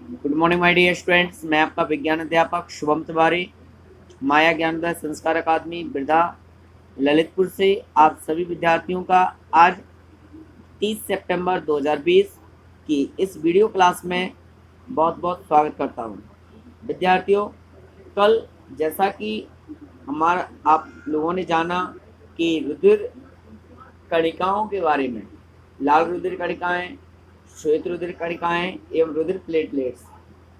Good morning my dear students. मैं आपका विज्ञान अध्यापक शुभम तिवारी, माया ज्ञानोदय संस्कार अकादमी बिरधा ललितपुर से आप सभी विद्यार्थियों का आज 30 सितंबर 2020 की इस वीडियो क्लास में बहुत बहुत स्वागत करता हूं। विद्यार्थियों, कल जैसा कि हमारा आप लोगों ने जाना कि रुधिर कणिकाओं के बारे में, लाल रुधिर कणिकाएं, श्वेत रुधिर कणिकाएं एवं रुधिर प्लेटलेट्स,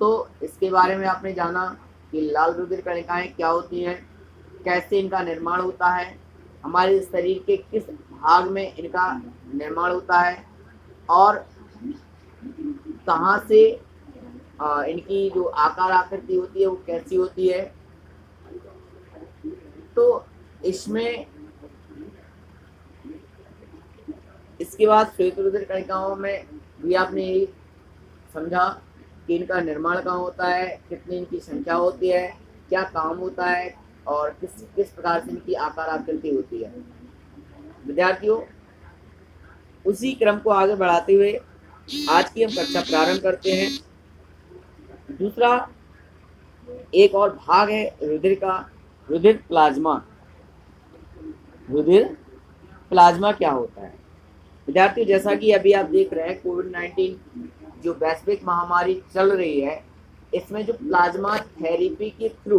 तो इसके बारे में आपने जाना कि लाल रुधिर कणिकाएं क्या होती हैं, कैसे इनका निर्माण होता है, हमारे शरीर के किस भाग में इनका निर्माण होता है और कहाँ से इनकी जो आकार आकृति होती है वो कैसी होती है। तो इसमें इसके बाद श्वेत रुधिर कणिकाओं में भी आपने यही समझा कि इनका निर्माण कहाँ होता है, कितनी इनकी संख्या होती है, क्या काम होता है और किस किस प्रकार से इनकी आकार आकृति होती है। विद्यार्थियों, उसी क्रम को आगे बढ़ाते हुए आज की हम कक्षा प्रारंभ करते हैं। दूसरा एक और भाग है रुधिर का, रुधिर प्लाज्मा। रुधिर प्लाज्मा क्या होता है? विद्यार्थियों, जैसा कि अभी आप देख रहे हैं, कोविड-19 जो वैश्विक महामारी चल रही है, इसमें जो प्लाज्मा थेरेपी के थ्रू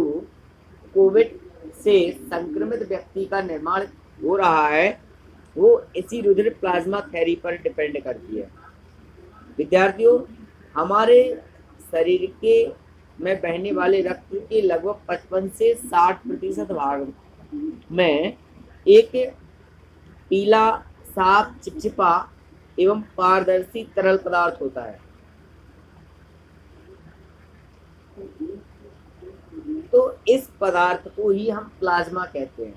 कोविड से संक्रमित व्यक्ति का निर्माण हो रहा है, वो इसी रुधिर प्लाज्मा थेरेपी पर डिपेंड करती है। विद्यार्थियों, हमारे शरीर के में बहने वाले रक्त के लगभग 55 से 60% भाग में एक पीला, साफ, चिपचिपा एवं पारदर्शी तरल पदार्थ होता है। तो इस पदार्थ को ही हम प्लाज्मा कहते हैं।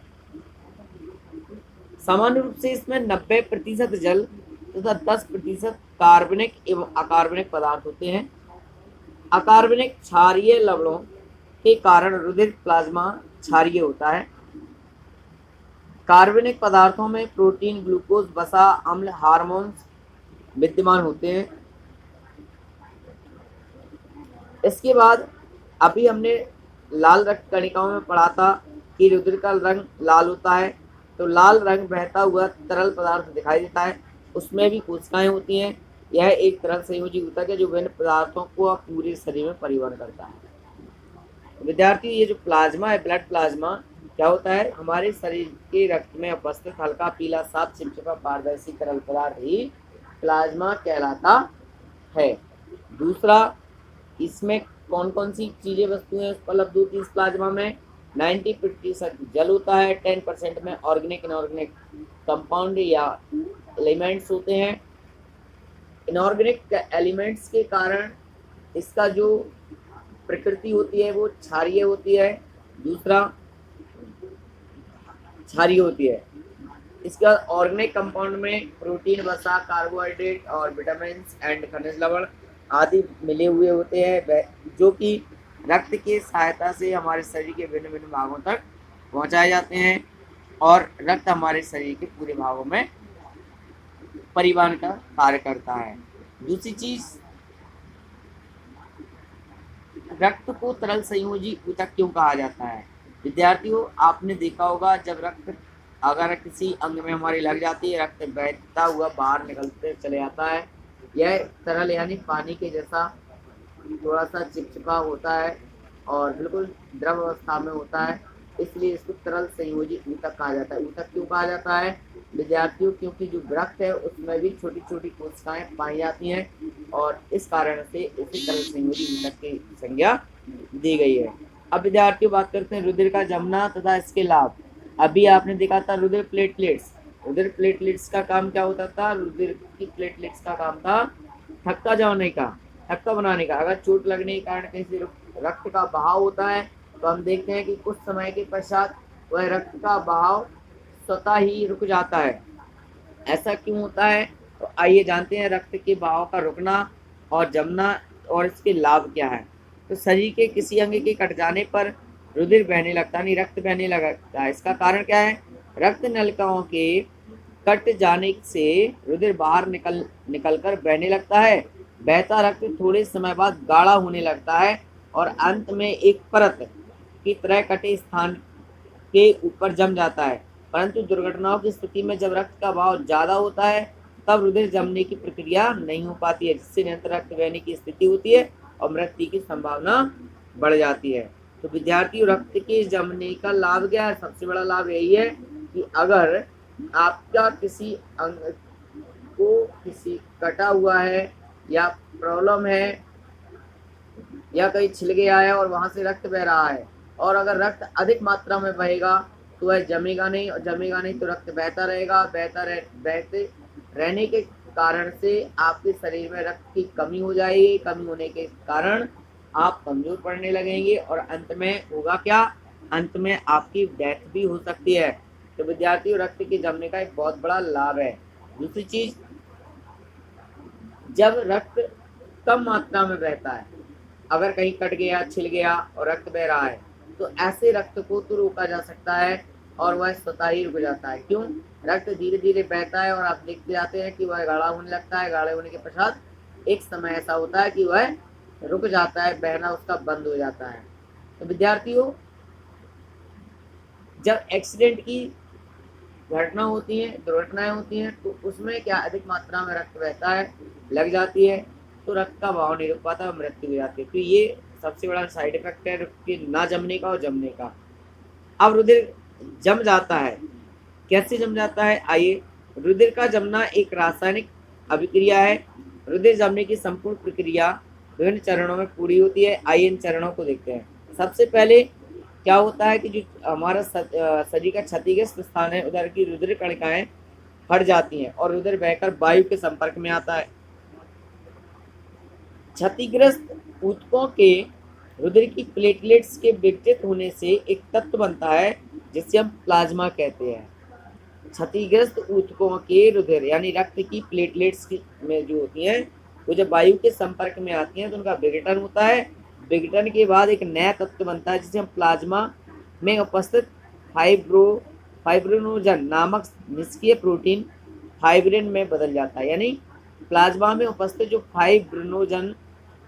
सामान्य रूप से इसमें 90% जल तथा 10% कार्बनिक एवं अकार्बनिक पदार्थ होते हैं। अकार्बनिक क्षारीय लवणों के कारण रुधिर प्लाज्मा क्षारीय होता है। कार्बनिक पदार्थों में प्रोटीन, ग्लूकोज, वसा, अम्ल, हार्मोन्स विद्यमान होते हैं। इसके बाद अभी हमने लाल रक्त कणिकाओं में पढ़ा था कि रुधिर का रंग लाल होता है, तो लाल रंग बहता हुआ तरल पदार्थ दिखाई देता है, उसमें भी कोशिकाएं होती हैं। यह एक तरल संयोजी ऊतक है जो विभिन्न पदार्थों को पूरे शरीर में परिवहन करता है। विद्यार्थी, ये जो प्लाज्मा है, ब्लड प्लाज्मा क्या होता है? हमारे शरीर के रक्त में उपस्थित हल्का पीला, साफ, चिपचिपा, पारदर्शी तरल पदार्थ ही प्लाज्मा कहलाता है। दूसरा, इसमें कौन कौन सी चीजें, वस्तुएं उपलब्ध होती है इस प्लाज्मा में? 90% जल होता है, 10% में ऑर्गेनिक इनऑर्गेनिक कंपाउंड या एलिमेंट्स होते हैं। इनऑर्गेनिक एलिमेंट्स के कारण इसका जो प्रकृति होती है वो क्षारीय होती है। दूसरा, क्षारीय होती है। इसके बाद ऑर्गेनिक कंपाउंड में प्रोटीन, वसा, कार्बोहाइड्रेट और विटामिन एंड खनिज लवण आदि मिले हुए होते हैं, जो कि रक्त की सहायता से हमारे शरीर के भिन्न भिन्न भागों तक पहुंचाए जाते हैं और रक्त हमारे शरीर के पूरे भागों में परिवहन का कार्य करता है। दूसरी चीज, रक्त को तरल संयोजी ऊतक क्यों कहा जाता है? विद्यार्थियों, आपने देखा होगा जब रक्त अगर किसी अंग में हमारी लग जाती है, रक्त बहता हुआ बाहर निकलते चले जाता है। यह तरल यानी पानी के जैसा थोड़ा सा चिपचिपा होता है और बिल्कुल द्रव अवस्था में होता है, इसलिए इसको तरल संयोजी ऊतक कहा जाता है। ऊतक क्यों कहा जाता है विद्यार्थियों? क्योंकि जो रक्त है उसमें भी छोटी छोटी कोशिकाएं पाई जाती हैं और इस कारण से इसे तरल संयोजी ऊतक की संज्ञा दी गई है। अब विद्यार्थियों, बात करते हैं रुधिर का जमना तथा इसके लाभ। अभी आपने देखा था रुधिर प्लेटलेट्स। रुधिर प्लेटलेट्स का काम क्या होता था? रुधिर की प्लेटलेट्स का काम था थक्का जमाने का, थक्का बनाने का। अगर चोट लगने के कारण कहीं से रक्त का बहाव होता है तो हम देखते हैं कि कुछ समय के पश्चात वह रक्त का बहाव स्वतः ही रुक जाता है। ऐसा क्यों होता है? तो आइए जानते हैं रक्त के बहाव का रुकना और जमना और इसके लाभ क्या है। तो शरीर के किसी अंग के कट जाने पर रुधिर बहने लगता नहीं, रक्त बहने लगता है। इसका कारण क्या है? रक्त नलिकाओं के कट जाने से रुधिर बाहर निकलकर बहने लगता है बहता रक्त थोड़े समय बाद गाढ़ा होने लगता है और अंत में एक परत की तरह कटे स्थान के ऊपर जम जाता है। परंतु दुर्घटनाओं की स्थिति में जब रक्त का बहाव ज्यादा होता है तब रुधिर जमने की प्रक्रिया नहीं हो पाती है, जिससे निरंतर रक्त बहने की स्थिति होती है और मृत्यु की संभावना बढ़ जाती है। तो विद्यार्थियों, रक्त के जमने का लाभ क्या है? सबसे बड़ा लाभ यही है कि अगर आपका किसी अंग को किसी कटा हुआ है या प्रॉब्लम है या कहीं छिल गया है और वहां से रक्त बह रहा है, और अगर रक्त अधिक मात्रा में बहेगा तो वह जमेगा नहीं, और जमेगा नहीं तो रक्त बहता रहेगा। बहते रहने के कारण से आपके शरीर में रक्त की कमी हो जाएगी। कमी होने के कारण आप कमजोर पड़ने लगेंगे और अंत में होगा क्या? अंत में आपकी डेथ भी हो सकती है। तो विद्यार्थियों, रक्त के जमने का एक बहुत बड़ा लाभ है। दूसरी चीज, जब रक्त कम मात्रा में बहता है, अगर कहीं कट गया, छिल गया और रक्त बह रहा है, तो ऐसे रक्त को तो रोका जा सकता है और वह स्वतः ही रुक जाता है। क्यों? रक्त धीरे धीरे बहता है और आप देखते जाते हैं कि वह गाढ़ा होने लगता है। गाढ़े होने के पश्चात एक समय ऐसा होता है कि वह रुक जाता है, बहना उसका बंद हो जाता है। तो विद्यार्थियों, जब एक्सीडेंट की घटना होती है, दुर्घटनाएं होती हैं, तो उसमें क्या अधिक मात्रा में रक्त बहता है, लग जाती है, तो रक्त का बहाव नहीं रुक पाता, मृत्यु हो जाती है। तो ये सबसे बड़ा साइड इफेक्ट है रक्त के ना जमने का और जमने का। अब रुधिर जम जाता है, कैसे जम जाता है? आइए, रुधिर का जमना एक रासायनिक अभिक्रिया है। रुधिर जमने की संपूर्ण प्रक्रिया विभिन्न चरणों में पूरी होती है। आइए इन चरणों को देखते हैं। सबसे पहले क्या होता है कि जो हमारा शरीर का क्षतिग्रस्त स्थान है, उधर की रुधिर कणिकाएं फट जाती हैं और रुधिर बहकर वायु के संपर्क में आता है। क्षतिग्रस्त ऊतकों के रुधिर की प्लेटलेट्स के विघटित होने से एक तत्व बनता है जिसे हम प्लाज्मा कहते हैं। क्षतिग्रस्त ऊतकों के रुधिर यानी रक्त की प्लेटलेट्स में जो होती हैं, वो जब वायु के संपर्क में आती हैं तो उनका विघटन होता है। विघटन के बाद एक नया तत्व बनता है जिसे हम प्लाज्मा में उपस्थित फाइब्रिनोजन नामक निष्क्रिय प्रोटीन फाइब्रिन में बदल जाता है। यानी प्लाज्मा में उपस्थित जो फाइब्रिनोजन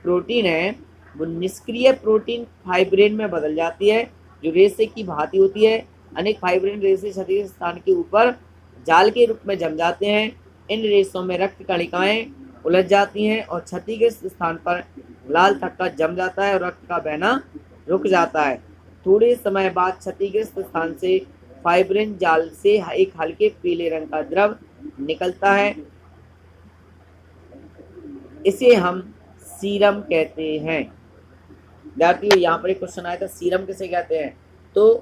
प्रोटीन है वो निष्क्रिय प्रोटीन फाइब्रिन में बदल जाती है, जो रेशे की भांति होती है। अनेक फाइब्रिन रेशे क्षतिग्रस्त स्थान के ऊपर जाल के रूप में जम जाते हैं। इन रेशों में रक्त कणिकाएं उलझ जाती हैं और क्षतिग्रस्त स्थान पर लाल थक्का जम जाता है और रक्त का बहना रुक जाता है। थोड़े समय बाद क्षतिग्रस्त स्थान से फाइब्रिन जाल से एक हल्के पीले रंग का द्रव निकलता है, इसे हम सीरम कहते हैं। विद्यार्थियों, यहाँ पर एक क्वेश्चन आया था, सीरम किसे कहते हैं? तो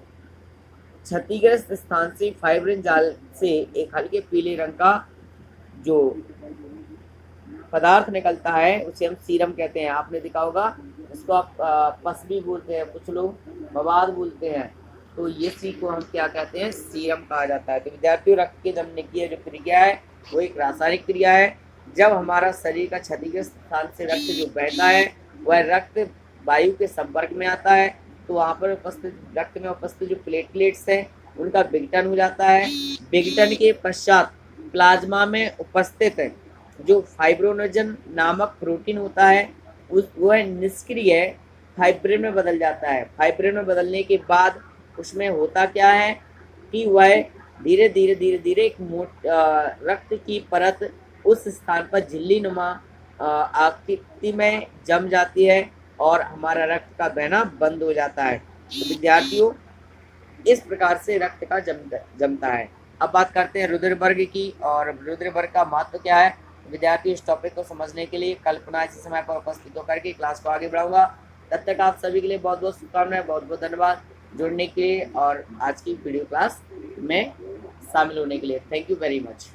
क्षतिग्रस्त स्थान से फाइब्रिन जाल से एक हल्के पीले रंग का जो पदार्थ निकलता है उसे हम सीरम कहते हैं। आपने देखा होगा, इसको आप पस भी बोलते हैं, कुछ लोग मवाद बोलते हैं। तो ये सी को हम क्या कहते हैं? सीरम कहा जाता है। तो विद्यार्थियों, रक्त के जमने की जो क्रिया है वो एक रासायनिक क्रिया है। जब हमारा शरीर का क्षतिग्रस्त स्थान से रक्त जो बहता है वह रक्त वायु के संपर्क में आता है, तो वहाँ पर उपस्थित रक्त में उपस्थित जो प्लेटलेट्स हैं उनका विघटन हो जाता है। विघटन के पश्चात प्लाज्मा में उपस्थित जो फाइब्रिनोजन नामक प्रोटीन होता है वह निष्क्रिय फाइब्रिन में बदल जाता है। फाइब्रिन में बदलने के बाद उसमें होता क्या है कि वह धीरे धीरे एक रक्त की परत उस स्थान पर झिल्ली नुमा आकृति में जम जाती है और हमारा रक्त का बहना बंद हो जाता है। तो विद्यार्थियों, इस प्रकार से रक्त का जमता है। अब बात करते हैं रुधिर वर्ग की, और रुधिर वर्ग का महत्व क्या है। विद्यार्थी, इस टॉपिक को समझने के लिए कल पुनः इसी समय पर उपस्थित होकर के क्लास को आगे बढ़ाऊंगा। तब तक आप सभी के लिए बहुत बहुत शुभकामनाएं, बहुत बहुत धन्यवाद जुड़ने के लिए और आज की वीडियो क्लास में शामिल होने के लिए। Thank you very much.